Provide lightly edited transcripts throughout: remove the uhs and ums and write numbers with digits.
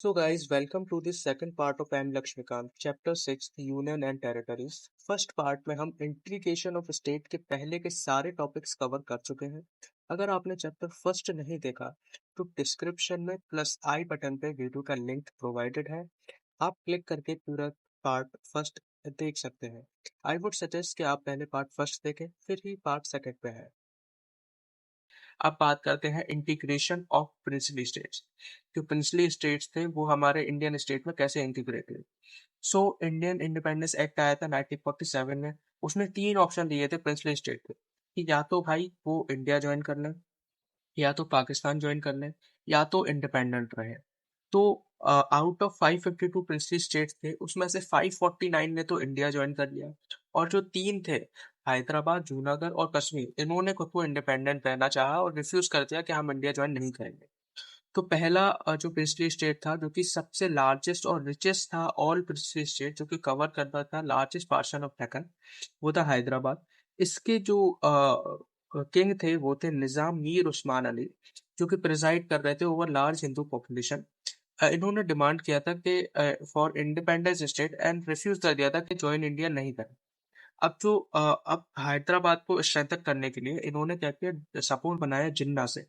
So, guys, welcome to the second part of M. Lakshmikant, Chapter 6, Union and Territories. First part में हम integration of state के पहले के सारे topics cover कर चुके हैं। अगर आपने चैप्टर फर्स्ट नहीं देखा तो डिस्क्रिप्शन में प्लस आई बटन पे वीडियो का लिंक प्रोवाइडेड है। आप क्लिक करके पूरा पार्ट फर्स्ट देख सकते हैं। आई वुड सजेस्ट कि आप पहले पार्ट फर्स्ट देखें फिर ही पार्ट सेकंड पे है। अब बात करते हैं इंटीग्रेशन ऑफ प्रिंसली स्टेट्स। जो प्रिंसली स्टेट्स थे वो हमारे इंडियन स्टेट में कैसे इंटीग्रेट हुए। सो इंडियन इंडिपेंडेंस एक्ट आया था 1947 में। उसमें तीन ऑप्शन दिए थे प्रिंसली स्टेट को कि या तो भाई वो इंडिया ज्वाइन कर लें, या तो पाकिस्तान ज्वाइन कर लें, या तो इंडिपेंडेंट रहे। तो आउट ऑफ 552 प्रिंसली स्टेट्स थे उसमें से 549 ने तो इंडिया ज्वाइन कर लिया, और जो तीन थे हैदराबाद, जूनागढ़ और कश्मीर, इन्होंने खुद को इंडिपेंडेंट रहना चाहा और रिफ्यूज कर दिया कि हम इंडिया ज्वाइन नहीं करेंगे। तो पहला जो प्रिंसली स्टेट था जो कि सबसे लार्जेस्ट और रिचेस्ट था, ऑल प्रिंसली स्टेट जो कि कवर करता था लार्जेस्ट पोर्शन ऑफ डेक्कन, वो था हैदराबाद। इसके जो किंग थे वो थे निजाम मीर उस्मान अली, जो कि प्रिजाइड कर रहे थे ओवर लार्ज हिंदू पॉपुलेशन। इन्होंने डिमांड किया था कि for independence state and refuse कर दिया था कि ज्वाइन इंडिया नहीं करें। अब हैदराबाद को स्ट्रेंथन करने के लिए इन्होंने क्या किया, सपोर्ट बनाया जिन्ना से।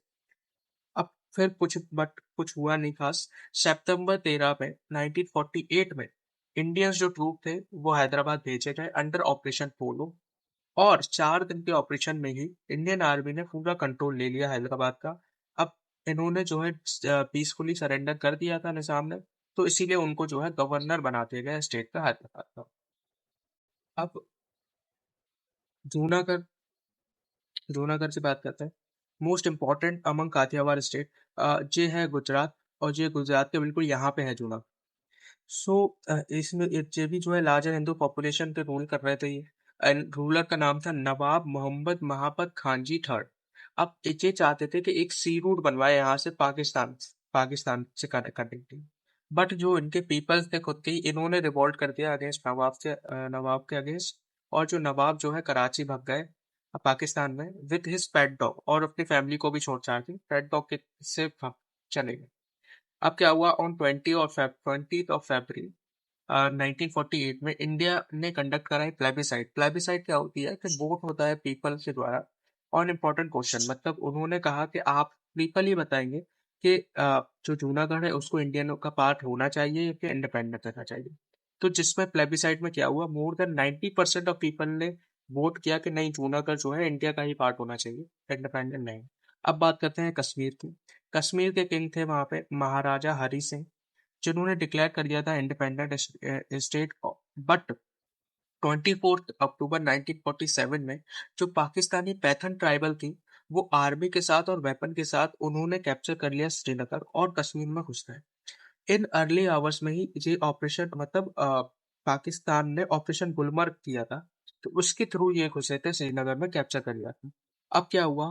अब फिर कुछ हुआ नहीं खास। सितंबर 13 में 1948 में इंडियंस जो ट्रूप थे वो हैदराबाद भेजे गए अंडर ऑपरेशन पोलो, और 4 दिन के ऑपरेशन में ही इंडियन आर्मी ने पूरा कंट्रोल ले लिया हैदराबाद का। अब इन्होंने जो है पीसफुली सरेंडर कर दिया था निजाम ने, तो इसीलिए उनको जो है गवर्नर बना दिया गया स्टेट का, हैदराबाद का। अब जूनागढ़ जूनागढ़ से बात करते हैं। मोस्ट इम्पोर्टेंट अमंग काथियावाड़ स्टेट ये है गुजरात, और ये गुजरात के बिल्कुल यहाँ पे है जूनागढ़। सो इसमें ये भी जो है लार्जर हिंदू पॉपुलेशन पे रूल कर रहे थे ये, एंड रूलर का नाम था नवाब मोहम्मद महापत खानजी थर्ड। अब ये चाहते थे कि एक सी रूट बनवाए यहाँ से पाकिस्तान से कनेक्ट करने के लिए। बट जो इनके पीपल्स थे खुद के ही, इन्होंने रिवोल्ट कर दिया अगेंस्ट नवाब के अगेंस्ट। और जो नवाब जो है कराची भाग गए पाकिस्तान में विद हिज पेट डॉग, और अपनी फैमिली को भी छोड़ छाड़ के पेट डॉग के से चले गए। अब क्या हुआ, ऑन 20 ऑफ फरवरी 1948 में इंडिया ने कंडक्ट करा है प्लेबिसाइड। प्लेबिसाइड क्या होती है कि वोट होता है पीपल के द्वारा ऑन इम्पोर्टेंट क्वेश्चन। मतलब उन्होंने कहा कि आप पीपल ही बताएंगे कि जो जूनागढ़ है उसको इंडियन का पार्ट होना चाहिए या फिर इंडिपेंडेंट रहना चाहिए। तो जिसमें प्लेबिसाइड में क्या हुआ, मोर देन 90% ऑफ पीपल ने वोट किया कि नहीं, जूनागढ़ जो है इंडिया का ही पार्ट होना चाहिए, इंडिपेंडेंट नहीं। अब बात करते हैं कश्मीर की। कश्मीर के किंग थे वहां पे महाराजा हरी सिंह, जिन्होंने डिक्लेयर कर दिया था इंडिपेंडेंट स्टेट। बट 24 अक्टूबर 1947 में जो पाकिस्तानी पैथन ट्राइबल थी, वो आर्मी के साथ और वेपन के साथ उन्होंने कैप्चर कर लिया श्रीनगर और कश्मीर में घुस गए। इन अर्ली आवर्स में ही ये ऑपरेशन, मतलब पाकिस्तान ने ऑपरेशन गुलमर्ग किया था, तो उसके थ्रू ये घुसे थे श्रीनगर में, कैप्चर कर लिया था। अब क्या हुआ,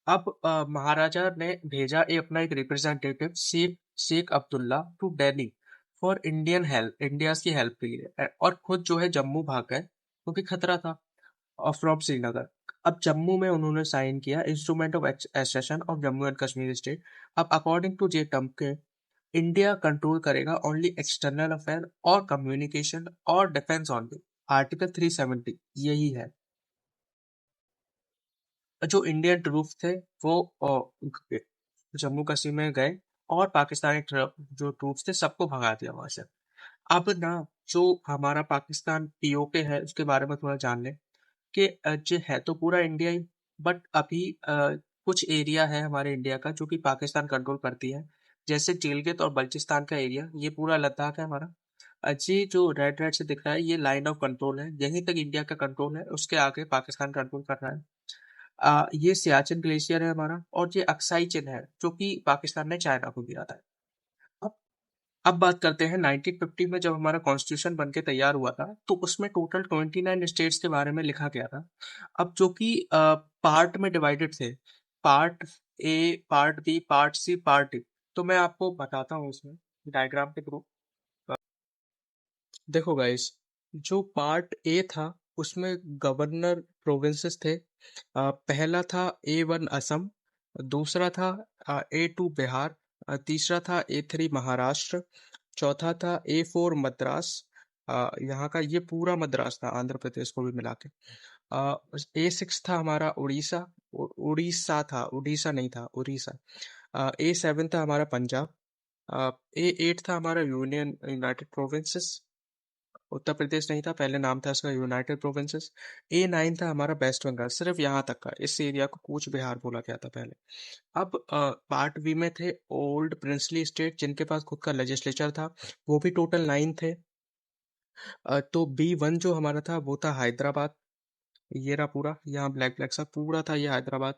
अब महाराजा ने भेजा अपना एक representative Sheikh Sheikh Abdullah to Delhi for India की हेल्प के लिए, और खुद जो है जम्मू भाग गए क्योंकि खतरा था फ्रॉम श्रीनगर। अब जम्मू में उन्होंने साइन किया instrument of accession of Jammu and Kashmir state. अब अकॉर्डिंग टू जे टर्म के, इंडिया कंट्रोल करेगा ओनली एक्सटर्नल अफेयर और कम्युनिकेशन और डिफेंस ऑनली। आर्टिकल 370 यही है। जो इंडियन ट्रूप्स थे वो जम्मू कश्मीर में गए, और पाकिस्तानी जो ट्रूप्स थे सबको भगा दिया वहां से। अब ना, जो हमारा पाकिस्तान पीओके है उसके बारे में थोड़ा जान लें कि जो है तो पूरा इंडिया ही, बट अभी कुछ एरिया है हमारे इंडिया का जो कि पाकिस्तान कंट्रोल करती है, जैसे गिलगित और बल्चिस्तान का एरिया, ये पूरा लद्दाख है हमारा। जी जो रेड रेड से दिख रहा है ये लाइन ऑफ कंट्रोल है, यहीं तक इंडिया का कंट्रोल है, उसके आगे पाकिस्तान कंट्रोल कर रहा है। ये सियाचिन ग्लेशियर है हमारा, और ये अक्साई चिन है जो कि पाकिस्तान ने चाइना को दिया था। अब अब बात करते हैं 1950 में जब हमारा कॉन्स्टिट्यूशन बन के तैयार हुआ था, तो उसमें टोटल 29 स्टेट्स के बारे में लिखा गया था। अब जो कि पार्ट में डिवाइडेड थे, part A, part B, part C, part D. तो मैं आपको बताता हूँ इसमें डायग्राम के थ्रू। देखो गाइस, जो पार्ट ए था उसमें गवर्नर प्रोविंसेस थे। पहला था A1 असम, दूसरा था A2 बिहार, तीसरा था A3 महाराष्ट्र, चौथा था A4 मद्रास, यहाँ का ये पूरा मद्रास था, आंध्र प्रदेश को भी मिला के। A6 था हमारा उड़ीसा, उड़ीसा था, उड़ीसा नहीं था, उड़ीसा। A7 था हमारा पंजाब। A8 था हमारा यूनाइटेड प्रोविंसेस, उत्तर प्रदेश नहीं था, पहले नाम था इसका यूनाइटेड प्रोविंसेस। A9 था हमारा वेस्ट बंगाल, सिर्फ यहाँ तक का, इस एरिया को कूच बिहार बोला गया था पहले। अब पार्ट बी में थे ओल्ड प्रिंसली स्टेट, जिनके पास खुद का लेजिस्लेचर था, वो भी टोटल 9 थे। तो B1 जो हमारा था वो था हैदराबाद, ये रहा पूरा, यहाँ ब्लैक ब्लैक सा पूरा था ये हैदराबाद,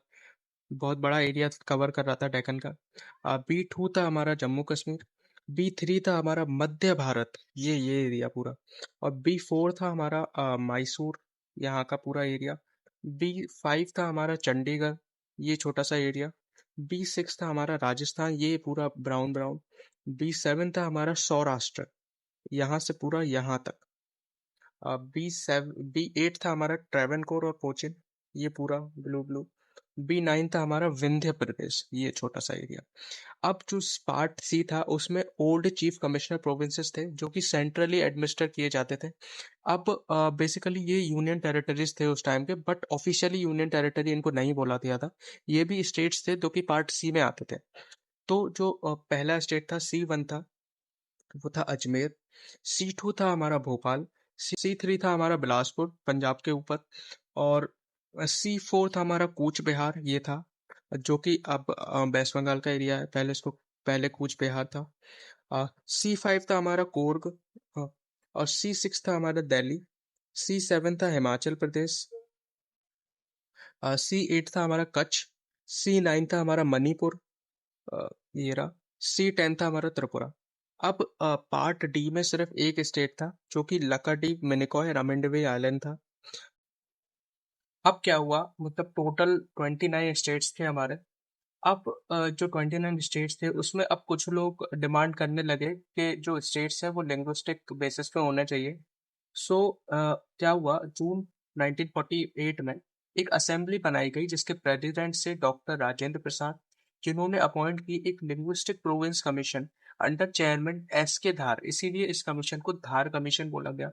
बहुत बड़ा एरिया कवर कर रहा था डेक्कन का। B2 था हमारा जम्मू कश्मीर। B3 था हमारा मध्य भारत, ये एरिया पूरा। और B4 था हमारा मैसूर, यहाँ का पूरा एरिया। B5 था हमारा चंडीगढ़, ये छोटा सा एरिया। B6 था हमारा राजस्थान, ये पूरा ब्राउन ब्राउन। B7 था हमारा सौराष्ट्र, यहाँ से पूरा यहाँ तक। B8 था हमारा ट्रेवनकोर और कोचिन, ये पूरा ब्लू ब्लू। B9 था हमारा विंध्य प्रदेश, ये छोटा सा एरिया। अब जो पार्ट सी था उसमें ओल्ड चीफ कमिश्नर प्रोविंसेस थे जो कि सेंट्रली एडमिनिस्टर किए जाते थे। अब बेसिकली ये यूनियन टेरिटरीज थे उस टाइम के, बट ऑफिशियली यूनियन टेरिटरी इनको नहीं बोला गया था। ये भी स्टेट्स थे जो कि पार्ट सी में आते थे। तो जो पहला स्टेट था C1 था, वो था अजमेर। C2 था हमारा भोपाल। C3 था हमारा बिलासपुर, पंजाब के ऊपर। और C4 था हमारा कूच बिहार, ये था, जो कि अब वेस्ट बंगाल का एरिया है, पहले कूच बिहार था। C5 था हमारा कोर्ग, अ, और C6 था हमारा दिल्ली। C7 था हिमाचल प्रदेश। C8 था हमारा कच्छ। C9 था हमारा मणिपुर, अ, ये रहा। C10 था हमारा त्रिपुरा। अब पार्ट डी में सिर्फ एक स्टेट था जो कि लक्षद्वीप मिनिकॉय रामंडवी आइलैंड था। अब क्या हुआ, मतलब टोटल 29 स्टेट्स थे हमारे। अब जो 29 स्टेट्स थे उसमें अब कुछ लोग डिमांड करने लगे कि जो स्टेट्स है वो लिंग्विस्टिक बेसिस पे होने चाहिए। सो क्या हुआ, जून 1948 में एक असेंबली बनाई गई जिसके प्रेसिडेंट से डॉक्टर राजेंद्र प्रसाद, जिन्होंने अपॉइंट की एक linguistic province commission under chairman S के धार, इसीलिए इस कमीशन को धार कमीशन बोला गया।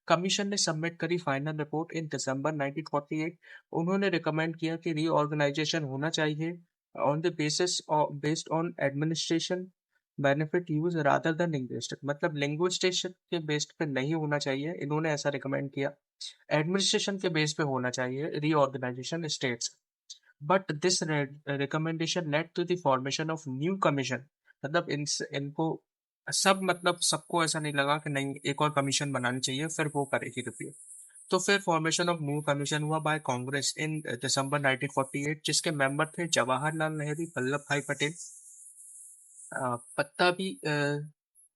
कमीशन ने सबमिट करी फाइनल रिपोर्ट इन दिसंबर 1948। उन्होंने रिकमेंड किया कि रीऑर्गेनाइजेशन होना चाहिए on the based on administration benefit use rather than linguistic, मतलब लिंग्विस्टिक के बेस्ड पे नहीं होना चाहिए, इन्होंने ऐसा रिकमेंड किया। एडमिनिस्ट्रेशन के बेस पे होना चाहिए reorganisation states. But this recommendation led to the formation of new commission, मतलब इनको सब, मतलब सबको ऐसा नहीं लगा कि नहीं एक और कमीशन बनानी चाहिए, फिर वो करेगी रिव्यू। तो फिर फॉर्मेशन ऑफ न्यू कमीशन हुआ बाय कांग्रेस इन दिसंबर 1948, जिसके मेंबर थे जवाहरलाल नेहरू, वल्लभ भाई पटेल, पत्ता भी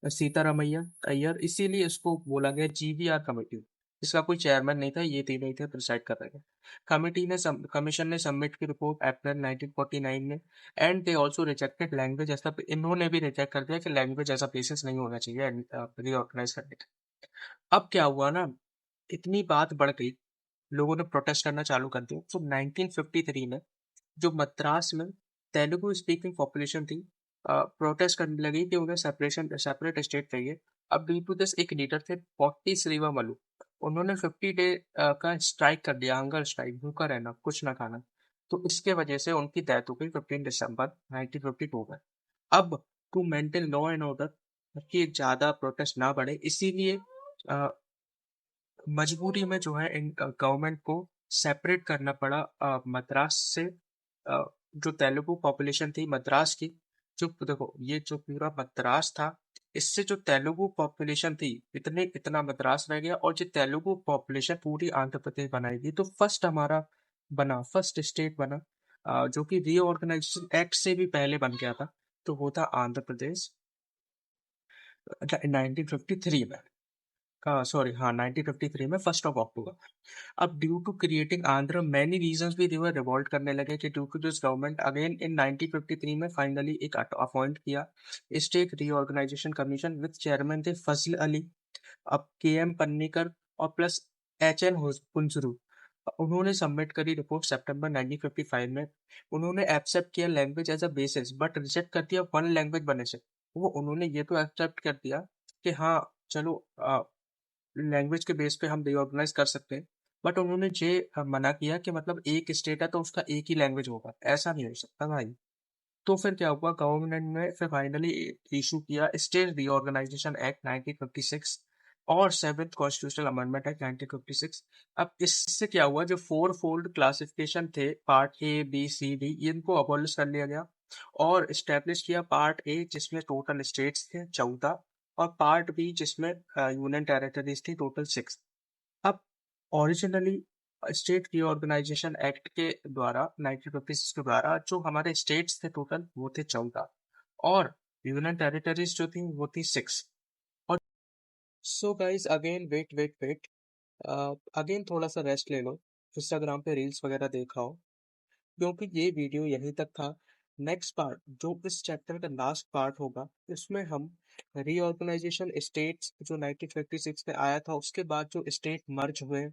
सीतारामैया अय्यर, इसीलिए इसको बोला गया GVR कमेटी। इसका कोई चेयरमैन नहीं था, ये तीनों ही थे प्रिसाइड कर रहे थे। कमीशन ने सबमिट की रिपोर्ट अप्रैल 1949 में। And they also rejected language, ऐसा इन्होंने भी रिजेक्ट कर दिया कि लैंग्वेज ऐसा बेसिस नहीं होना चाहिए रीऑर्गेनाइज करने का। अब क्या हुआ ना, इतनी बात बढ़ गई, लोगों ने प्रोटेस्ट करना चालू कर दिया। तो 1953 में जो मद्रास में तेलुगु स्पीकिंग पॉपुलेशन थी, प्रोटेस्ट करने लगी कि उन्हें सेपरेट स्टेट चाहिए। अब ड्यू टू दिस एक लीडर थे पॉट्टी श्रीवामलू, उन्होंने 50 डे का स्ट्राइक कर दिया, हंगर स्ट्राइक, भूखा रहना, कुछ ना खाना। तो इसके वजह से उनकी डेथ हो गई 15 दिसंबर 1952 में। अब to maintain law and order कि ज्यादा प्रोटेस्ट ना बढ़े, इसीलिए अ, मजबूरी में जो है इन गवर्नमेंट को सेपरेट करना पड़ा मद्रास से। जो तेलुगु पॉपुलेशन थी मद्रास की, जो देखो ये जो पूरा मद्रास था, इससे जो तेलुगु पॉपुलेशन थी इतना मद्रास रह गया, और जो तेलुगु पॉपुलेशन पूरी आंध्र प्रदेश बनाएगी। तो फर्स्ट स्टेट बना, जो कि रीऑर्गेनाइजेशन एक्ट से भी पहले बन गया था, तो वो था आंध्र प्रदेश 1953 में। सॉरी, हाँ 1953 में 1 अक्टूबर। अब due to creating Andhra many regions भी रिवर रिवॉल्ट करने लगे कि due to this government again in 1953 में फाइनली एक अपॉइंट किया state reorganisation commission with chairman थे फजल अली, अब KM पन्नीकर और प्लस HN पुंजरू। उन्होंने सबमिट करी रिपोर्ट सितंबर 1955 में। उन्होंने एक्सेप्ट किया language as a basis but reject कर दिया वन लैंग्वेज बनने से। वो उन्होंने ये तो एक्सेप्ट कर दिया कि हाँ, चलो लैंग्वेज के बेस पे हम रीऑर्गेनाइज कर सकते हैं, बट उन्होंने ये मना किया कि मतलब एक स्टेट है तो उसका एक ही लैंग्वेज होगा, ऐसा नहीं हो सकता भाई। तो फिर क्या हुआ, गवर्नमेंट ने फिर फाइनली इशू किया स्टेट रीऑर्गेनाइजेशन एक्ट 1956 और सेवेंथ कॉन्स्टिट्यूशनल अमेंडमेंट एक्ट 1956। अब इससे क्या हुआ, जो फोर फोल्ड क्लासिफिकेशन थे part A B C D, इनको अबॉलिश कर लिया गया और स्टैब्लिश किया पार्ट ए जिसमें टोटल स्टेट्स थे 14 और पार्ट बी जिसमें यूनियन टेरिटरीज थी टोटल 6। अब ओरिजिनली स्टेट रीऑर्गेनाइजेशन एक्ट के द्वारा 1956 के द्वारा जो हमारे स्टेट्स थे टोटल वो थे 14 और यूनियन टेरिटरीज जो थी वो थी 6। और so guys again wait wait wait, again थोड़ा सा रेस्ट ले लो, इंस्टाग्राम पे रील्स वगैरह देखा हो, क्योंकि ये वीडियो यहीं तक था। नेक्स्ट पार्ट जो इस चैप्टर का लास्ट पार्ट होगा, इसमें हम रीऑर्गेनाइजेशन स्टेट्स जो 1956 में आया था उसके बाद जो स्टेट मर्ज हुए,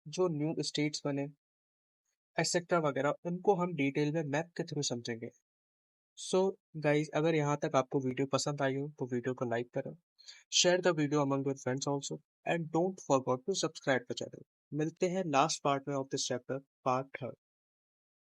जो न्यू स्टेट्स बने एक्सेट्रा वगैरह, उनको हम डिटेल में मैप के थ्रू समझेंगे। सो गाइज अगर यहाँ तक आपको वीडियो पसंद आई हो तो वीडियो को लाइक करो, share the video among your friends also and don't forget to subscribe the channel. मिलते हैं लास्ट पार्ट में ऑफ दिस चैप्टर, पार्ट 3।